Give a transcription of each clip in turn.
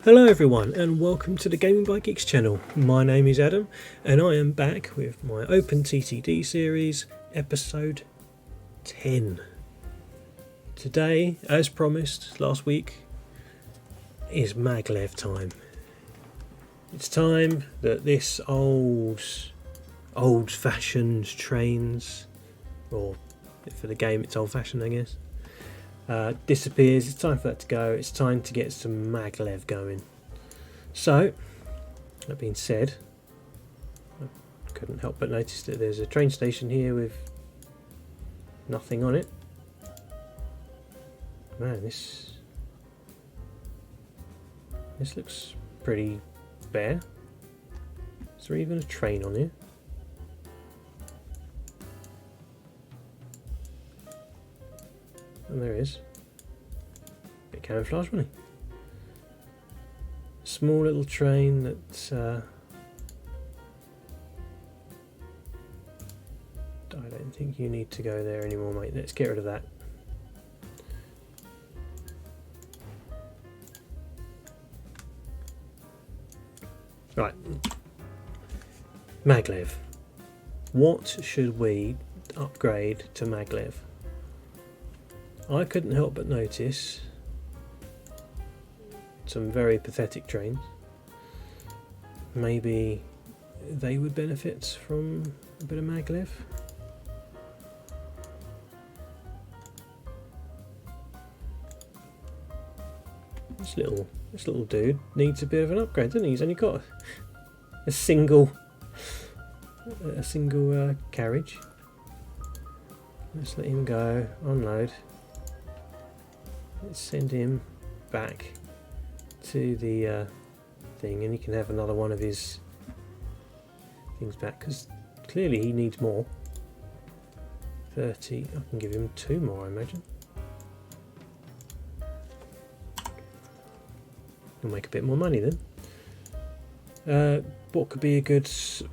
Hello everyone and welcome to the Gaming by Geeks channel. My name is Adam and I am back with my OpenTTD series episode 10. Today, as promised last week, is maglev time. It's time that this old-fashioned trains, or for the game it's old-fashioned I guess, disappears. It's time for that to go. It's time to get some maglev going. So, that being said, I couldn't help but notice that there's a train station here with nothing on it. Man, this looks pretty bare. Is there even a train on here? And there is. Bit camouflage, wasn't it? Small little train that I don't think you need to go there anymore, mate. Let's get rid of that. Right. Maglev. What should we upgrade to maglev? I couldn't help but notice some very pathetic trains. Maybe they would benefit from a bit of maglev. This little dude needs a bit of an upgrade, doesn't he? He's only got a single carriage. Let's let him go, unload. Let's send him back to the thing, and he can have another one of his things back, because clearly he needs more. 30, I can give him 2 more, I imagine. We'll make a bit more money then. What could be a good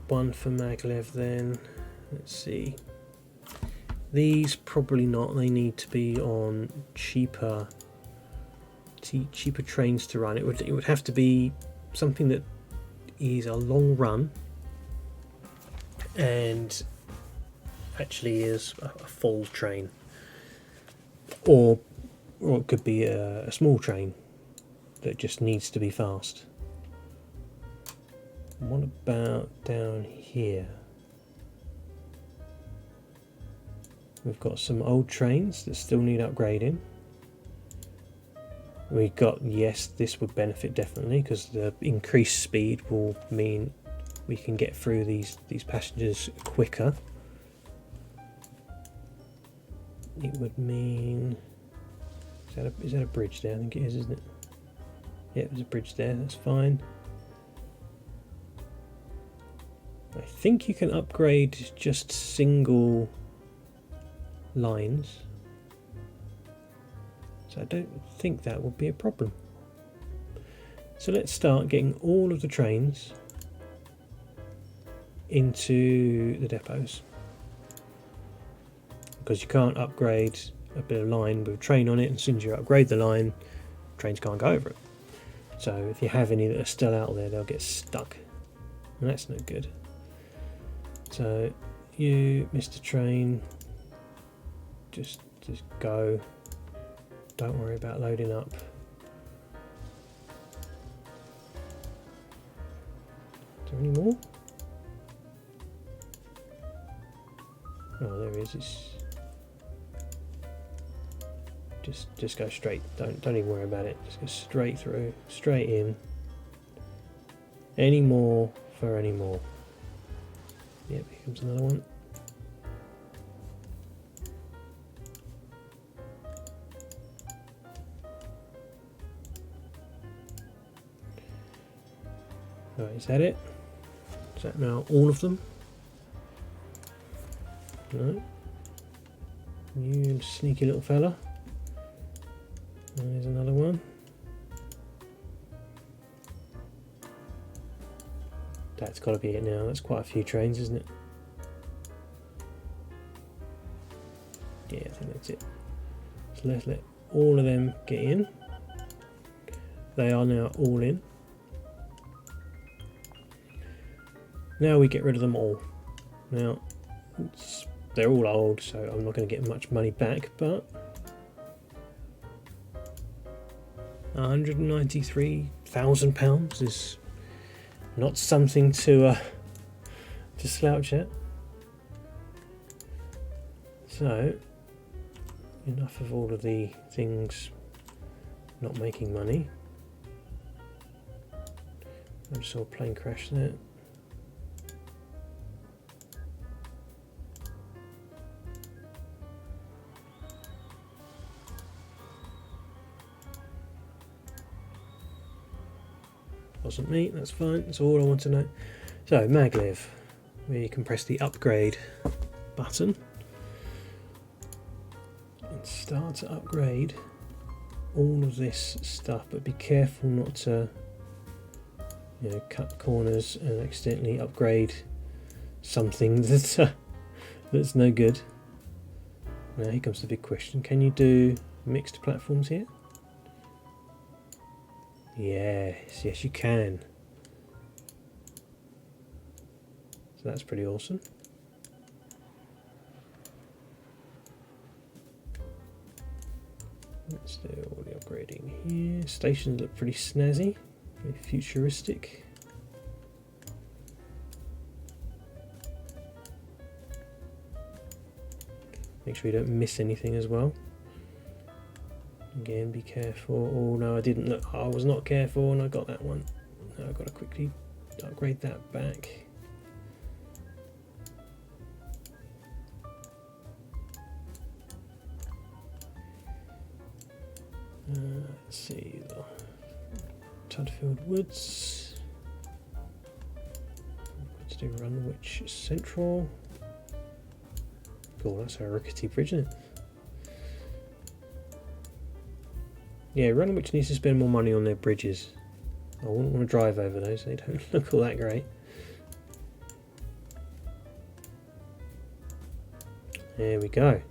one for maglev then? Let's see. These probably not. They need to be on cheaper trains to run. It would have to be something that is a long run and actually is a full train, or it could be a small train that just needs to be fast. What about down here? We've got some old trains that still need upgrading. We've got, yes, this would benefit definitely, because the increased speed will mean we can get through these passengers quicker. It would mean, is that a bridge there? I think it is, isn't it? Yeah, there's a bridge there, that's fine. I think you can upgrade just single lines, so I don't think that will be a problem. So let's start getting all of the trains into the depots, because you can't upgrade a bit of line with a train on it, and as soon as you upgrade the line, trains can't go over it. So if you have any that are still out there, they'll get stuck, and that's no good. So you, Mr. Train, just go. Don't worry about loading up. Is there any more? Oh, there he is. It's just go straight. Don't even worry about it. Just go straight through, straight in. Any more for any more. Yep, here comes another one. Right, is that it? Is that now all of them? No. You sneaky little fella. There's another one. That's got to be it now. That's quite a few trains, isn't it? Yeah, I think that's it. So let's let all of them get in. they are now all in. Now we get rid of them all. Now they're all old, so I'm not going to get much money back, but £193,000 is not something to slouch at. So enough of all of the things not making money. I just saw a plane crash there. Wasn't me, that's fine, that's all I want to know. So maglev, we can press the upgrade button and start to upgrade all of this stuff, but be careful not to, you know, cut corners and accidentally upgrade something that's that's no good. Now here comes the big question, can you do mixed platforms here? Yes, yes you can. So that's pretty awesome. Let's do all the upgrading here. Stations look pretty snazzy, very futuristic. Make sure you don't miss anything as well. Again, be careful. Oh no, I didn't look. I was not careful and I got that one. Now I've got to quickly upgrade that back. Let's see. Tudfield Woods. Let's do Runwich Central. Cool, that's a rickety bridge, isn't it? Yeah, Runwich needs to spend more money on their bridges. I wouldn't want to drive over those, they don't look all that great. There we go.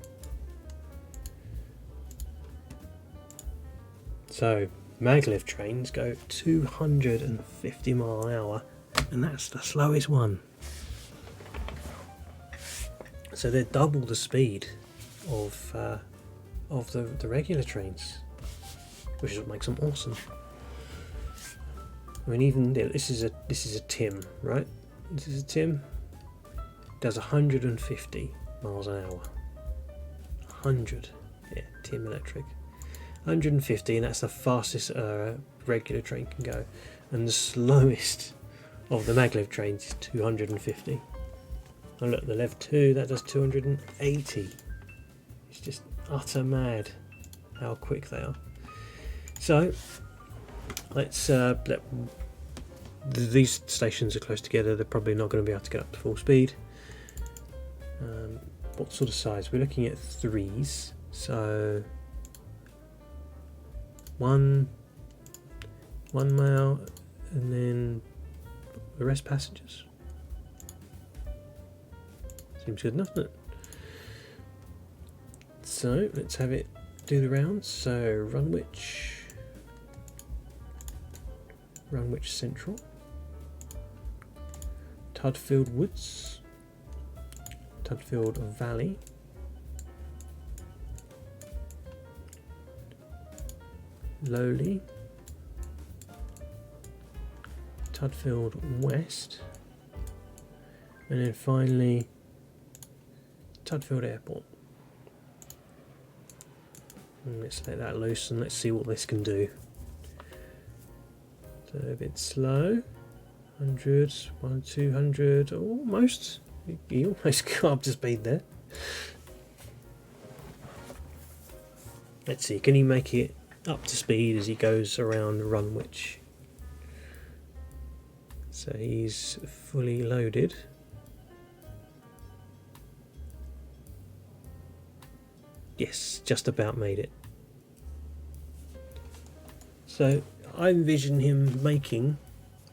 So, maglev trains go 250 mile an hour, and that's the slowest one. So they're double the speed of the regular trains, which is what makes them awesome. I mean, even this is a Tim, right? This is a Tim. It does 150 miles an hour. 100, yeah, Tim electric. 150, and that's the fastest regular train can go. And the slowest of the maglev trains is 250. And look, the Lev 2, that does 280. It's just utter mad how quick they are. So let's these stations are close together, they're probably not going to be able to get up to full speed. What sort of size? We're looking at 3s, so one male and then the rest passengers. Seems good enough, doesn't it? So let's have it do the rounds. So Runwich Central, Tudfield Woods, Tudfield Valley, Lowly, Tudfield West, and then finally Tudfield Airport. And let's let that loose and let's see what this can do. So a bit slow, 100, 200, almost. He almost got up to speed there. Let's see, can he make it up to speed as he goes around Runwich? So he's fully loaded. Yes, just about made it. So I envision him making,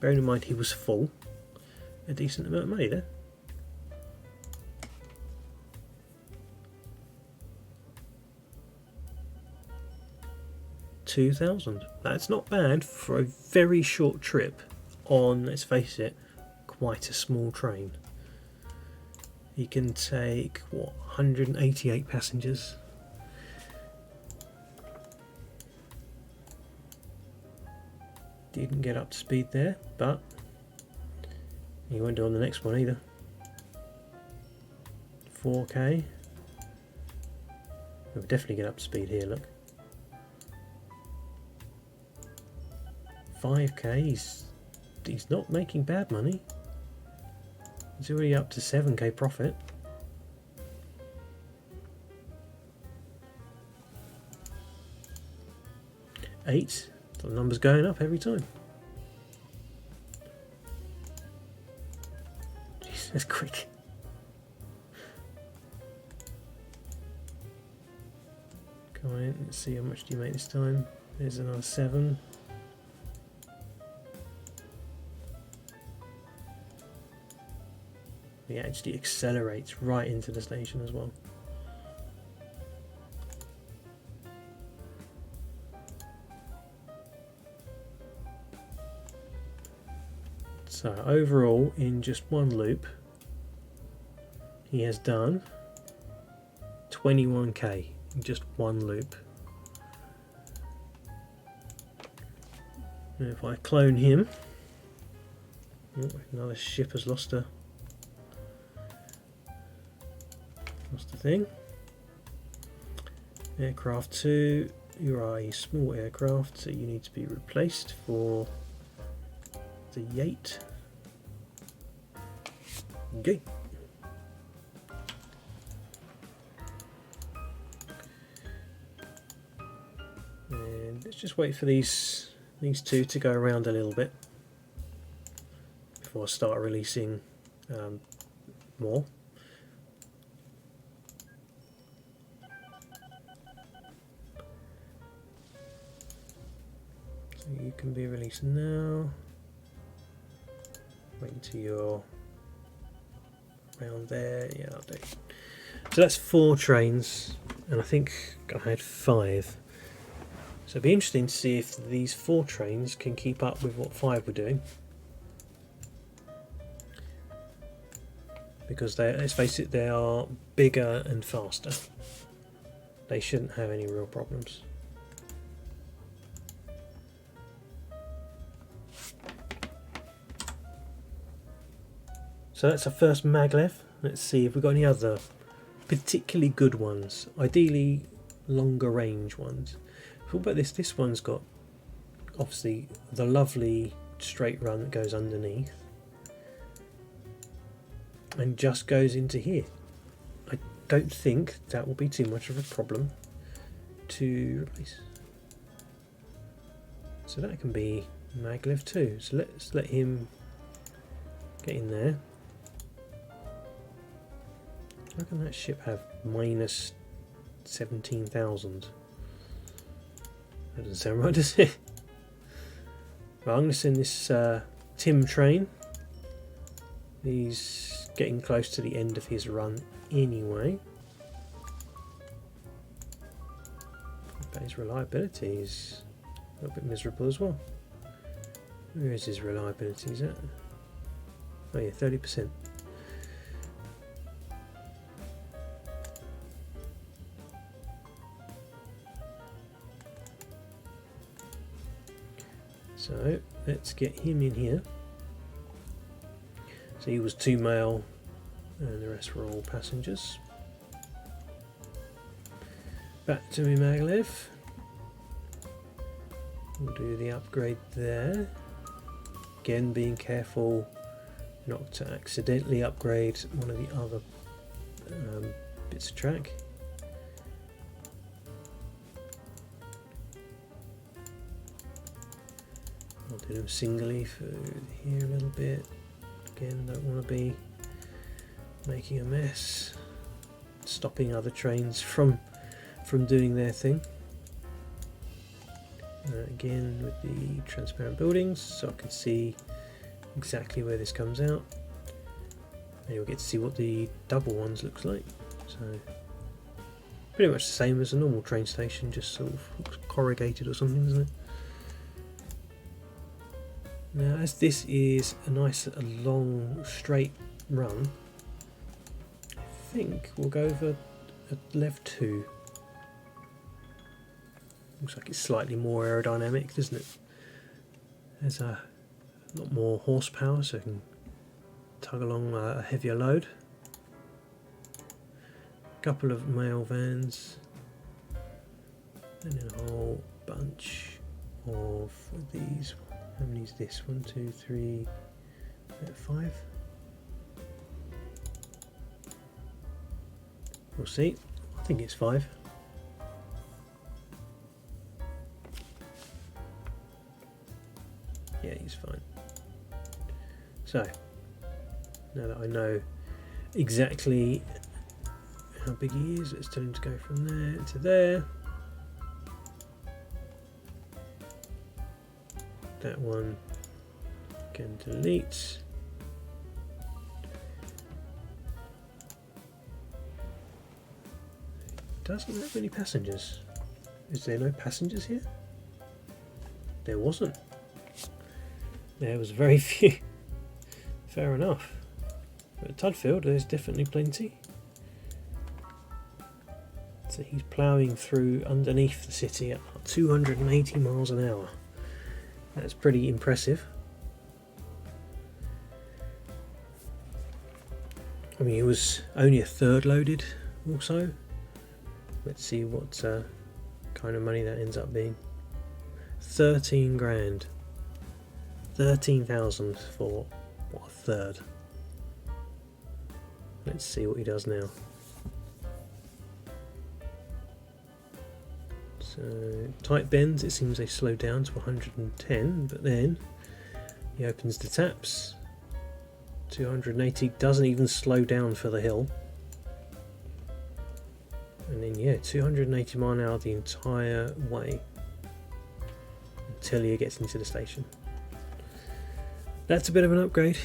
bearing in mind he was full, a decent amount of money there. 2,000. That's not bad for a very short trip on, let's face it, quite a small train. You can take, what, 188 passengers. Didn't get up to speed there, but you won't do on the next one either. 4k. We'll definitely get up to speed here, look. 5k, he's not making bad money. He's already up to 7k profit. Eight, the number's going up every time. Jeez, that's quick. Come on, let's see how much do you make this time. There's another 7. He actually accelerates right into the station as well. So overall, in just one loop, he has done 21k in just one loop. And if I clone him, oh, another ship has lost a thing. Aircraft 2, you are a small aircraft, so you need to be replaced for the 8. Okay. And let's just wait for these two to go around a little bit before I start releasing more. So you can be released now. Wait until you're around there. Yeah, I'll do. So that's 4 trains, and I think I had 5. So it'd be interesting to see if these 4 trains can keep up with what 5 were doing. Because let's face it, they are bigger and faster. They shouldn't have any real problems. So that's our first maglev. Let's see if we've got any other particularly good ones. Ideally longer range ones. What about this? This one's got obviously the lovely straight run that goes underneath and just goes into here. I don't think that will be too much of a problem to replace. So that can be maglev 2. So let's let him get in there. How can that ship have minus 17,000? That doesn't sound right, does it? Well, I'm going to send this Tim train. He's getting close to the end of his run anyway. But his reliability is a little bit miserable as well. Where is his reliability? Is that? Oh yeah, 30%. So let's get him in here. So he was 2 male and the rest were all passengers. Back to me maglev. We'll do the upgrade there. Again, being careful not to accidentally upgrade one of the other bits of track. I'll do them singly for here a little bit. Again, don't want to be making a mess, stopping other trains from doing their thing. Again with the transparent buildings, so I can see exactly where this comes out. And you'll get to see what the double ones looks like. So Pretty much the same as a normal train station, just sort of corrugated or something, isn't it? Now, as this is a nice long straight run, I think we'll go over at lev 2. Looks like it's slightly more aerodynamic, doesn't it? There's a lot more horsepower, so it can tug along a heavier load. A couple of mail vans, and then a whole bunch of these. How many is this? 1, 2, 3, 5. We'll see. I think it's 5. Yeah, he's fine. So, now that I know exactly how big he is, let's tell him to go from there to there. That one can delete. Doesn't have any passengers. Is there no passengers here? There wasn't. There was very few. Fair enough. But at Tudfield there's definitely plenty. So he's ploughing through underneath the city at 280 miles an hour. That's pretty impressive. I mean, it was only a third loaded also. Let's see what kind of money that ends up being. 13 grand. 13,000 for what, a third. Let's see what he does now. So tight bends, it seems they slow down to 110, but then he opens the taps. 280, doesn't even slow down for the hill. And then yeah, 280 mile an hour the entire way until he gets into the station. That's a bit of an upgrade,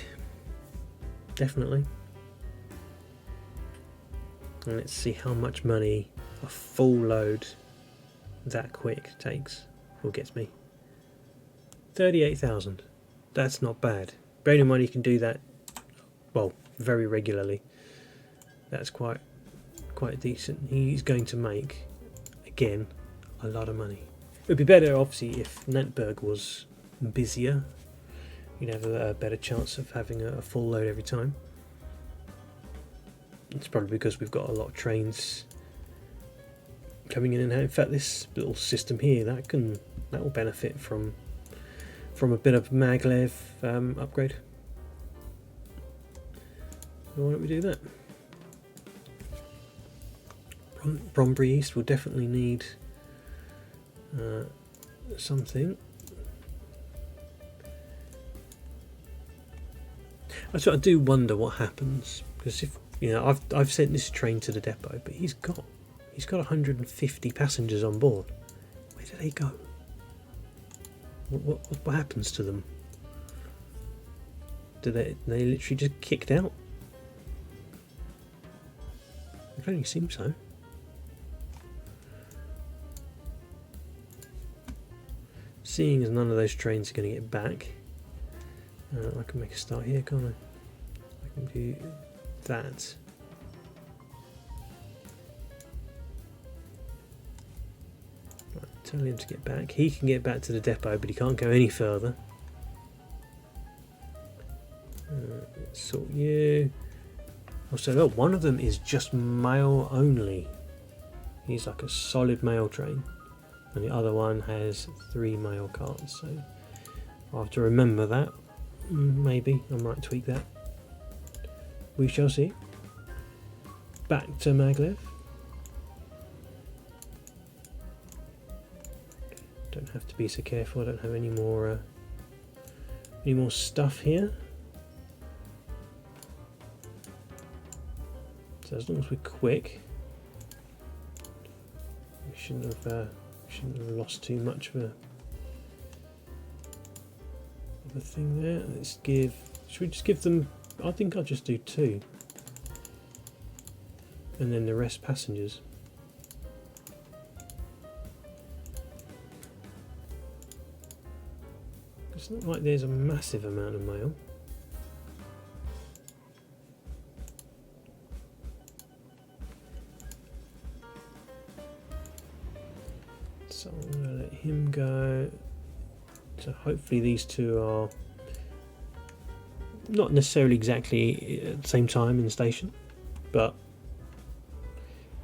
definitely. And let's see how much money a full load that quick takes or gets me. 38,000. That's not bad. Bearing in mind you can do that, well, very regularly. That's quite decent. He's going to make, again, a lot of money. It would be better, obviously, if Nantberg was busier. You'd have a better chance of having a full load every time. It's probably because we've got a lot of trains coming in and out. In fact, this little system here that will benefit from a bit of maglev upgrade. So why don't we do that? Brombury East will definitely need something. Actually, I do wonder what happens, because if I've sent this train to the depot, but he's got 150 passengers on board. Where do they go? What happens to them? Do they literally just kicked out? It only seems so. Seeing as none of those trains are going to get back, I can make a start here, can't I? I can do that. Right, tell him to get back. He can get back to the depot, but he can't go any further. Let's sort you. Also, look, one of them is just mail only. He's like a solid mail train. And the other one has 3 mail carts, so I'll have to remember that. Maybe I might tweak that. We shall see. Back to maglev. Don't have to be so careful. I don't have any more stuff here. So as long as we're quick, we shouldn't have lost too much of a thing there. Let's give. Should we just give them? I think I'll just do 2, and then the rest passengers. It's not like there's a massive amount of mail. So I'm going to let him go. So hopefully these two are not necessarily exactly at the same time in the station, but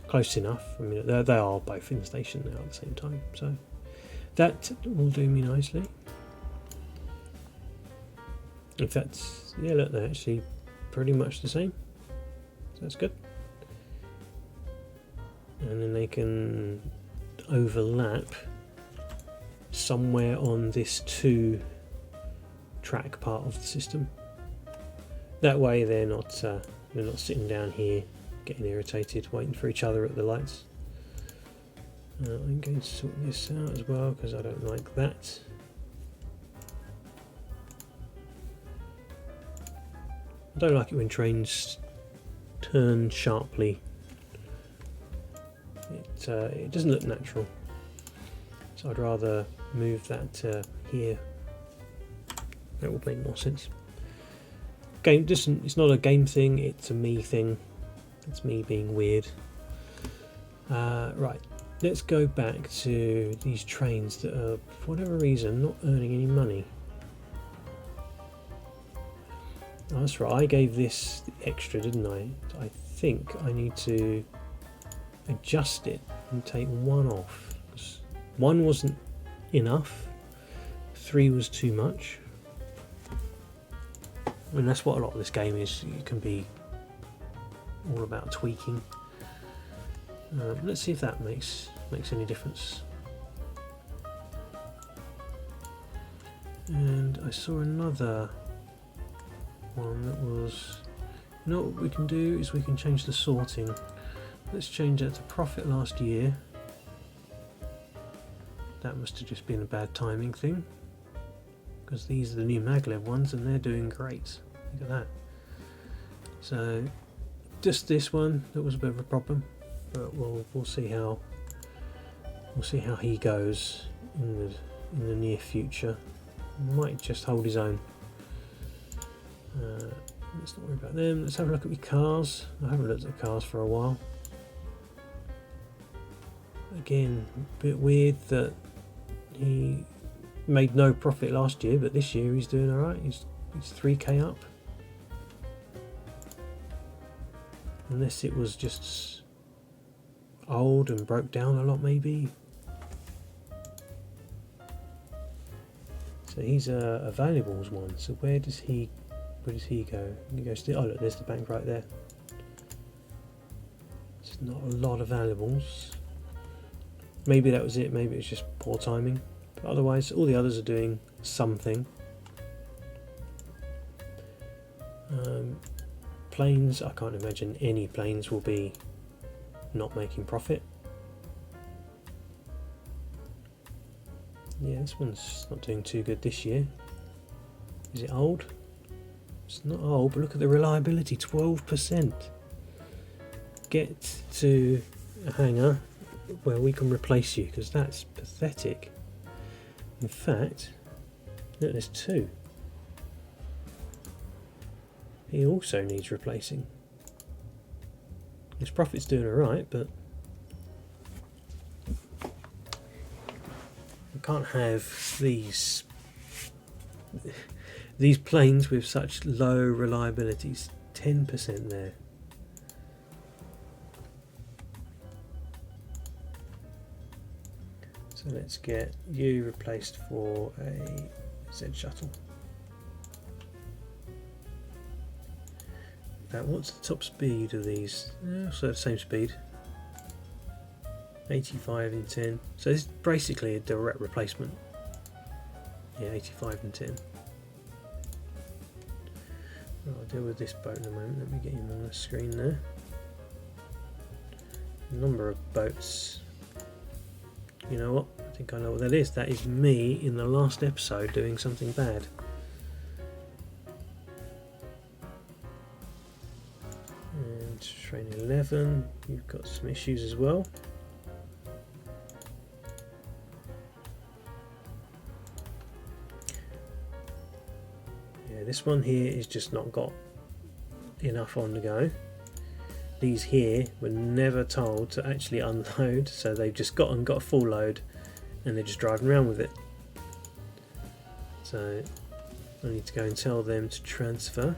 close enough. I mean, they are both in the station now at the same time, so that will do me nicely. In fact, yeah, look, they're actually pretty much the same, so that's good. And then they can overlap somewhere on this 2-track part of the system. That way they're not sitting down here getting irritated waiting for each other at the lights. I'm going to sort this out as well because I don't like that. I don't like it when trains turn sharply. It doesn't look natural, so I'd rather move that here. That would make more sense. It's not a game thing, it's a me thing. It's me being weird. Right, let's go back to these trains that are, for whatever reason, not earning any money. Oh, that's right, I gave this extra, didn't I? I think I need to adjust it and take 1 off. 1 wasn't enough, 3 was too much. I mean, that's what a lot of this game is. It can be all about tweaking. Let's see if that makes any difference. And I saw another one that was, you know what we can do is we can change the sorting. Let's change that to profit last year. That must have just been a bad timing thing, because these are the new maglev ones and they're doing great. Look at that. So just this one that was a bit of a problem, but we'll see how he goes in the near future. Might just hold his own. Let's not worry about them. Let's have a look at the cars. I haven't looked at cars for a while. Again, a bit weird that he made no profit last year, but this year he's doing alright. He's 3k up. Unless it was just old and broke down a lot, maybe. So he's a valuables one. So where does he go? He goes to, oh look, there's the bank right there. It's not a lot of valuables. Maybe that was it. Maybe it's just poor timing. But otherwise, all the others are doing something. Planes, I can't imagine any planes will be not making profit. Yeah, this one's not doing too good this year. Is it old? It's not old, but look at the reliability, 12%. Get to a hangar where we can replace you, because that's pathetic. In fact, look, there's 2. He also needs replacing. His profit's doing alright, but I can't have these planes with such low reliabilities. 10% there. So let's get you replaced for a Z shuttle. Now, what's the top speed of these? So the same speed. 85 and 10. So this is basically a direct replacement. Yeah, 85 and 10. Well, I'll deal with this boat in a moment. Let me get him on the screen there. Number of boats. You know what? I think I know what that is. That is me in the last episode doing something bad. And train 11, you've got some issues as well. Yeah, this one here is just not got enough on the go. These here were never told to actually unload, so they've just got a full load and they're just driving around with it. So I need to go and tell them to transfer,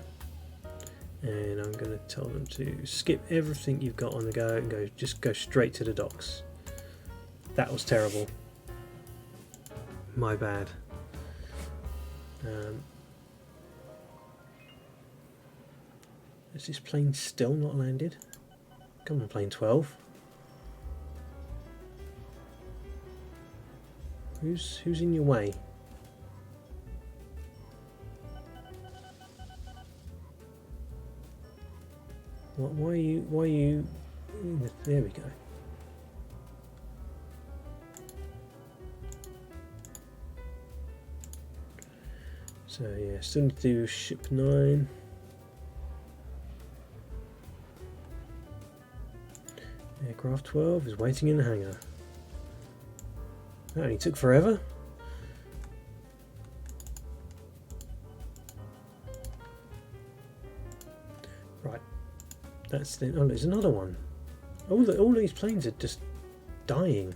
and I'm going to tell them to skip everything you've got on the go and just go straight to the docks. That was terrible. My bad. Is this plane still not landed? Come on, plane 12. Who's in your way? Why are you? There we go. So yeah, still need to do ship 9. Aircraft 12 is waiting in the hangar. That only took forever. Right, that's the. Oh, there's another one. All these planes are just dying.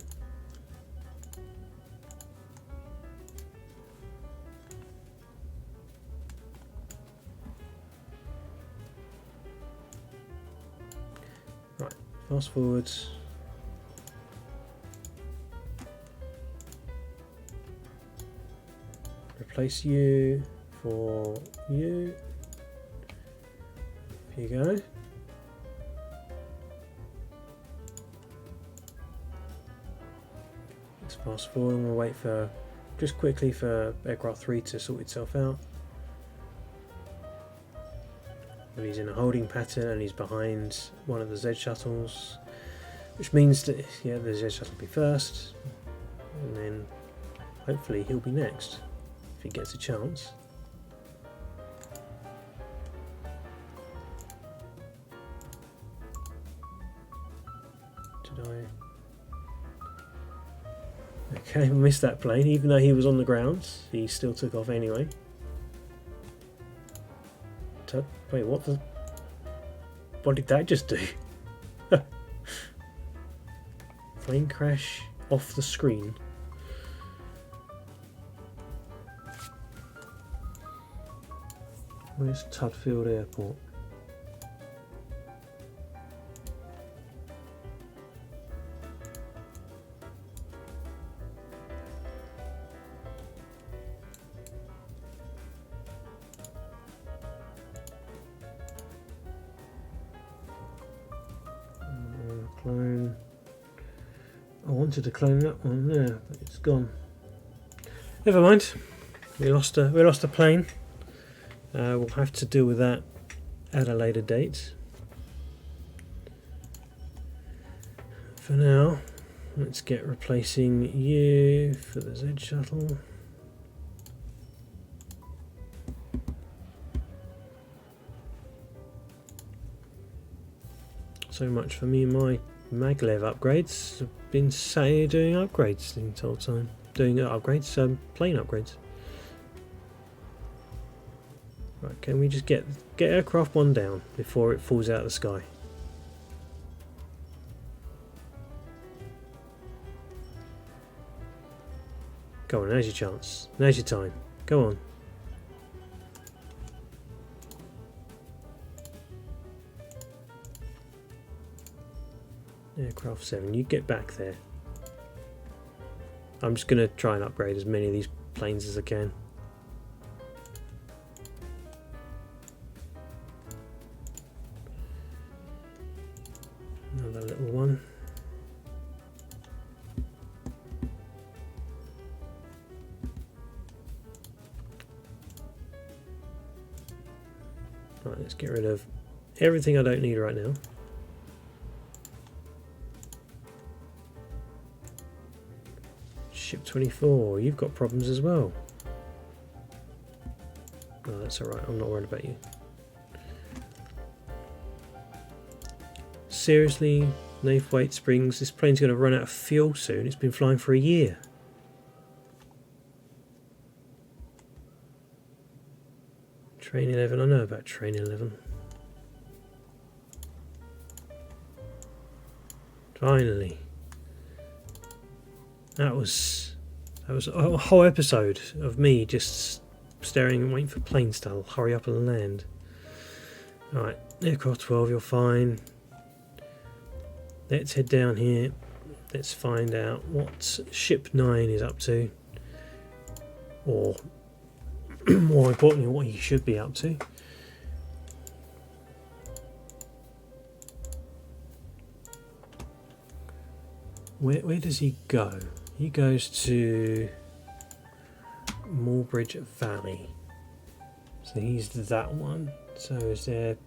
Right, fast forwards. Replace you for you. Here you go. Let's fast forward and we'll wait for just quickly for aircraft 3 to sort itself out. But he's in a holding pattern and he's behind one of the Z shuttles, which means that yeah, the Z shuttle will be first, and then hopefully he'll be next if he gets a chance. Did I? Okay, I missed that plane. Even though he was on the ground, he still took off anyway. Wait, what did that just do? Plane crash off the screen. Where's Tudfield Airport? Clone. I wanted to clone that one there, but it's gone. Never mind. We lost a plane. We'll have to deal with that at a later date. For now, let's get replacing you for the Z shuttle. So much for me and my maglev upgrades. I've been doing upgrades the entire time. Doing upgrades, plane upgrades. Right, can we just get aircraft 1 down before it falls out of the sky? Go on, now's your chance. Now's your time. Go on. Aircraft 7, you get back there. I'm just going to try and upgrade as many of these planes as I can. Another little one. Right, let's get rid of everything I don't need right now. Ship 24, you've got problems as well. No, that's alright, I'm not worried about you. Seriously, Nathwaite Springs, this plane's going to run out of fuel soon. It's been flying for a year. Train 11, I know about Train 11. Finally. That was a whole episode of me just staring and waiting for planes to hurry up and land. Alright, aircraft 12, you're fine. Let's head down here. Let's find out what ship 9 is up to. Or, more importantly, what he should be up to. Where does he go? He goes to Morbridge Valley. So he's that one. So is there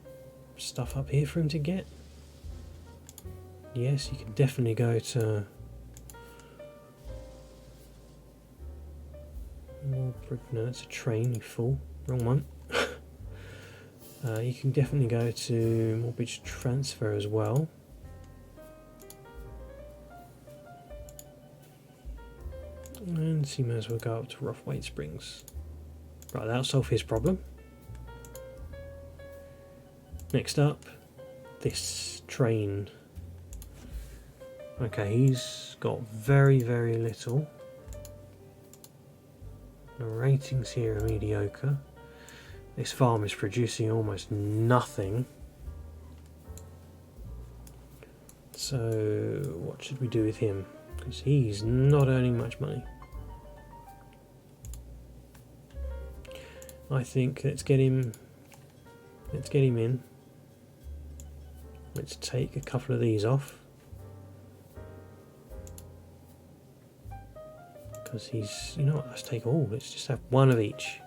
stuff up here for him to get? Yes, you can definitely go to Morbridge. No, that's a train, you fool. Wrong one. You can definitely go to Morbridge Transfer as well. And he may as well go up to Rothwaite Springs. Right, that'll solve his problem. Next up, this train. Okay, he's got very, very little. The ratings here are mediocre. This farm is producing almost nothing. So, what should we do with him? Because he's not earning much money. I think let's get him in. Let's take a couple of these off. Because he's, you know what, let's take all. Let's just have one of each.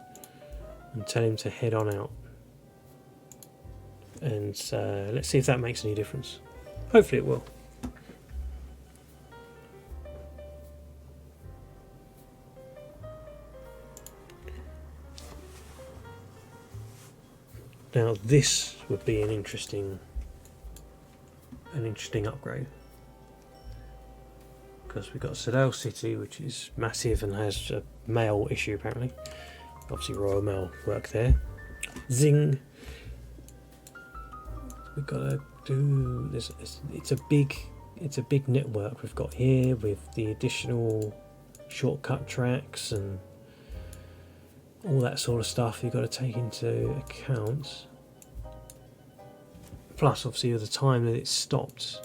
And tell him to head on out. And let's see if that makes any difference. Hopefully it will. Now this would be an interesting upgrade, because we've got Sedale City, which is massive and has a mail issue apparently. Obviously Royal Mail work there. Zing. We've got to do this. It's a big network we've got here with the additional shortcut tracks and all that sort of stuff you've got to take into account. Plus, obviously, the time that it's stopped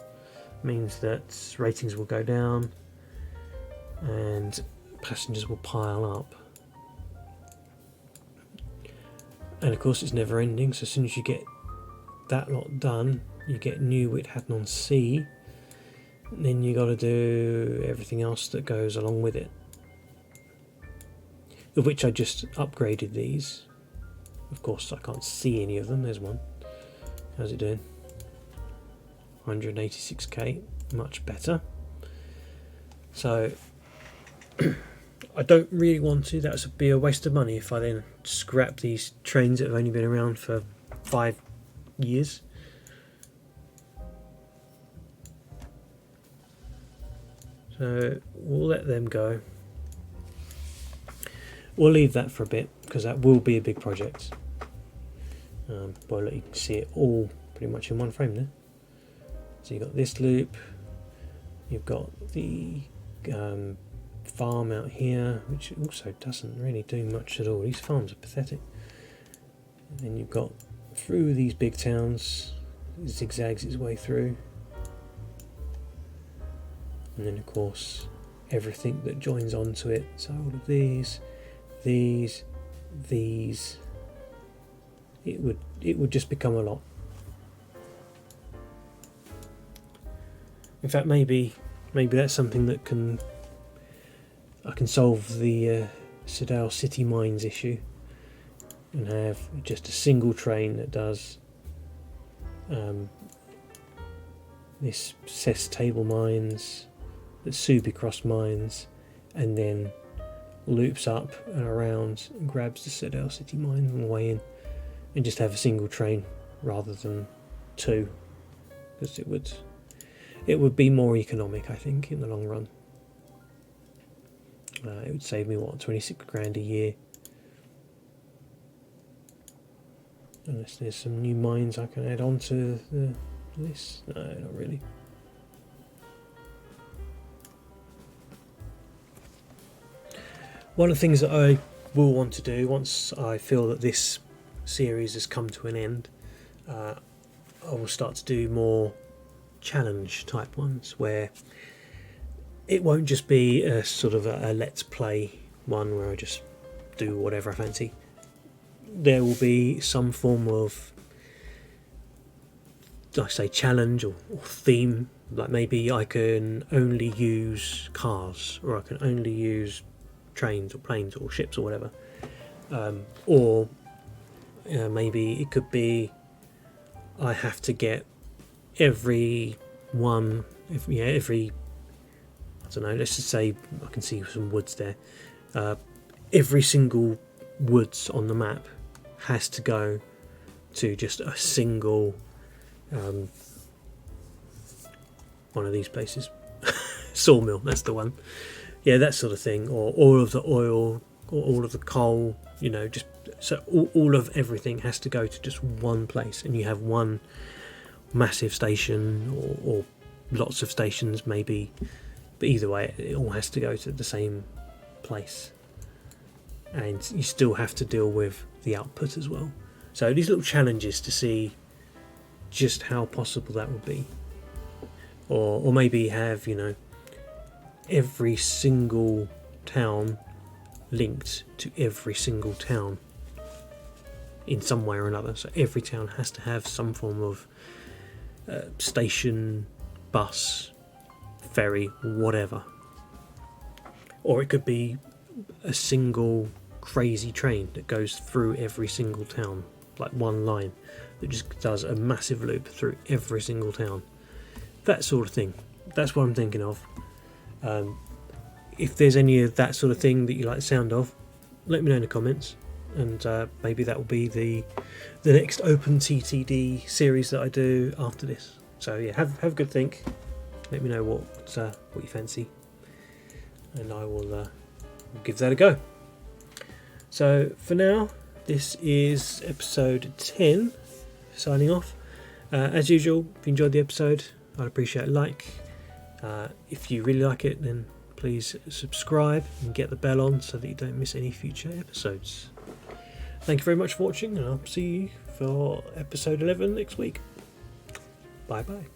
means that ratings will go down and passengers will pile up. And of course, it's never ending, so as soon as you get that lot done, you get New Whithatton C, then you got to do everything else that goes along with it. Of which I just upgraded these. Of course I can't see any of them. There's one. How's it doing? 186k, much better. So I don't really want to. That would be a waste of money if I then scrap these trains that have only been around for 5 years. So we'll let them go. We'll leave that for a bit because that will be a big project. Well, you can see it all pretty much in one frame there. So you've got this loop, you've got the farm out here, which also doesn't really do much at all. These farms are pathetic. And then you've got through these big towns, it zigzags its way through. And then of course everything that joins onto it. So all of these, it would just become a lot. In fact, maybe that's something that I can solve the Sedale City Mines issue and have just a single train that does this Cess Table Mines, the Subicross Mines, and then loops up and around and grabs the Sedale City Mine on the way in, and just have a single train rather than two, because it would be more economic, I think, in the long run. It would save me, what, 26 grand a year. Unless there's some new mines I can add on to the list. No, not really. One of the things that I will want to do once I feel that this series has come to an end, I will start to do more challenge type ones where it won't just be a sort of a let's play one where I just do whatever I fancy. There will be some form of, like I say, challenge or theme. Like maybe I can only use cars, or I can only use trains or planes or ships or whatever. Or maybe it could be I have to get every I don't know, let's just say I can see some woods there. Every single woods on the map has to go to just a single one of these places. Sawmill, that's the one. Yeah, that sort of thing. Or all of the oil, or all of the coal, just so all of everything has to go to just one place, and you have one massive station or lots of stations maybe, but either way it all has to go to the same place, and you still have to deal with the output as well. So these little challenges to see just how possible that would be, or maybe have every single town linked to every single town in some way or another. So every town has to have some form of station, bus, ferry, whatever. Or it could be a single crazy train that goes through every single town, like one line that just does a massive loop through every single town. That sort of thing. That's what I'm thinking of. If there's any of that sort of thing that you like the sound of, let me know in the comments, and maybe that will be the next OpenTTD series that I do after this. So yeah, have a good think. Let me know what you fancy, and I will give that a go. So for now, this is episode 10. Signing off. As usual, if you enjoyed the episode, I'd appreciate a like. If you really like it, then please subscribe and get the bell on so that you don't miss any future episodes. Thank you very much for watching, and I'll see you for episode 11 next week. Bye bye.